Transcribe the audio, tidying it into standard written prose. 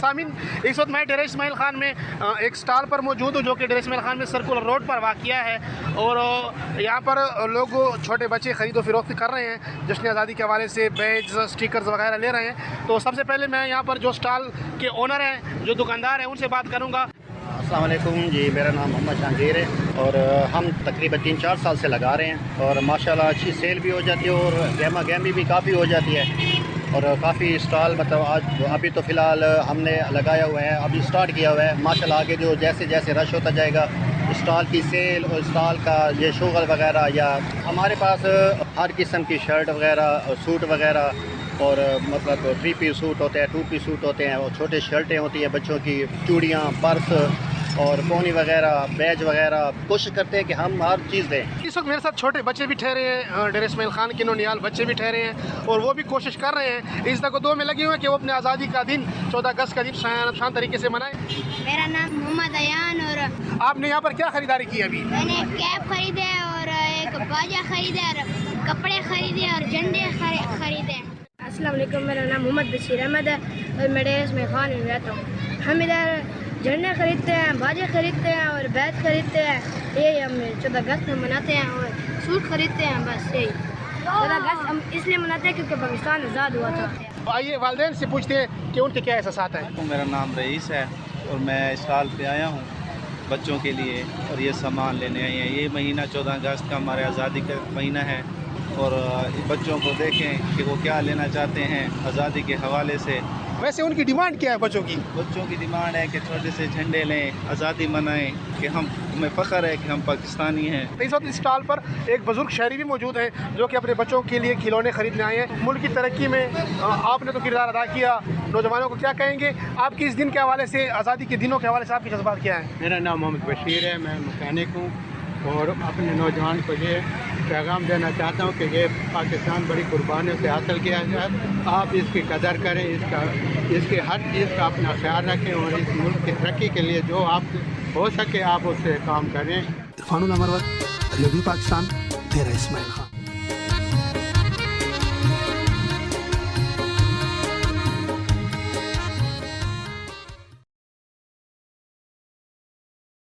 सामिन, इस वक्त मैं डेरा इस्माइल खान में एक स्टॉल पर मौजूद हूँ जो कि डेरा इस्माइल खान में सर्कुलर रोड पर वाक़िया है और यहाँ पर लोग छोटे बच्चे ख़रीदो फरोख्त कर रहे हैं, जश्न आज़ादी के हवाले से बैज स्टिकर्स वगैरह ले रहे हैं। तो सबसे पहले मैं यहाँ पर जो स्टॉल के ओनर हैं, जो दुकानदार हैं, उनसे बात करूँगा। अस्सलाम वालेकुम जी, मेरा नाम मोहम्मद जहांगीर है और हम तकरीबन 3-4 साल से लगा रहे हैं और माशाल्लाह अच्छी सेल भी हो जाती है और गहमा गहमी भी काफ़ी हो जाती है और काफ़ी स्टॉल मतलब आज अभी तो फ़िलहाल हमने लगाया हुआ है, अभी स्टार्ट किया हुआ है। माशाल्लाह आगे जो जैसे जैसे रश होता जाएगा स्टॉल की सेल और स्टॉल का ये शोगल वगैरह, या हमारे पास हर किस्म की शर्ट वगैरह, सूट वगैरह और मतलब 3 पीस सूट होते हैं, 2 पीस सूट होते हैं और छोटे शर्टें होती हैं बच्चों की, चूड़ियाँ, पर्स और पोनी वगैरह, बैज वगैरह। कोशिश करते हैं कि हम हर चीज़ दें। इस वक्त मेरे साथ छोटे बच्चे भी ठहरे हैं, डेरा इस्माइल खान के नौनियाल बच्चे भी ठहरे हैं और वो भी कोशिश कर रहे हैं, इस तक दो में लगे हुए हैं कि वो अपने आज़ादी का दिन 14 अगस्त का दिन शान तरीके से मनाएं। मेरा नाम मोहम्मद अयान और आपने यहाँ पर क्या खरीदारी की अभी? मैंने कैप खरीदे और एक बाजा खरीदे और कपड़े खरीदे और झंडे खरीदे। अस्सलाम वालेकुम, मेरा नाम मोहम्मद बशीर अहमद है और मैं डेरा इस्माइल खान में रहता हूँ। हम इधर झंडे खरीदते हैं, बाजे खरीदते हैं और बैच खरीदते हैं। यही हम 14 अगस्त में मनाते हैं और सूट खरीदते हैं। बस यही 14 अगस्त हम इसलिए मनाते हैं क्योंकि पाकिस्तान आज़ाद हुआ था। आइए वालिदैन से पूछते हैं कि उनके क्या एहसास हैं। मेरा नाम रईस है और मैं स्टॉल पे आया हूँ बच्चों के लिए और ये सामान लेने आए हैं। ये महीना 14 अगस्त का हमारे आज़ादी का महीना है और बच्चों को देखें कि वो क्या लेना चाहते हैं आज़ादी के हवाले से। वैसे उनकी डिमांड क्या है बच्चों की? बच्चों की डिमांड है कि छोटे से झंडे लें, आज़ादी मनाएं, कि हमें फ़ख्र है कि हम पाकिस्तानी हैं। इस वक्त स्टॉल पर एक बुजुर्ग शहरी भी मौजूद है जो कि अपने बच्चों के लिए खिलौने खरीदने आए हैं। मुल्क की तरक्की में आपने तो किरदार अदा किया, नौजवानों को क्या कहेंगे? आपकी इस दिन के हवाले से, आज़ादी के दिनों के हवाले से आपके जज्बात क्या हैं? मेरा नाम मोहम्मद बशीर है, मैं मैकेनिक हूँ और अपने नौजवान को ये पैगाम देना चाहता हूँ कि ये पाकिस्तान बड़ी कुर्बानियों से हासिल किया है। आप इसकी कदर करें, इसके हर चीज़ का अपना ख्याल रखें और इस मुल्क की तरक्की के लिए जो आप हो सके आप उससे काम करें। इरफानुल अमरवत, रेडियो पाकिस्तान, डेरा इस्माइल खान।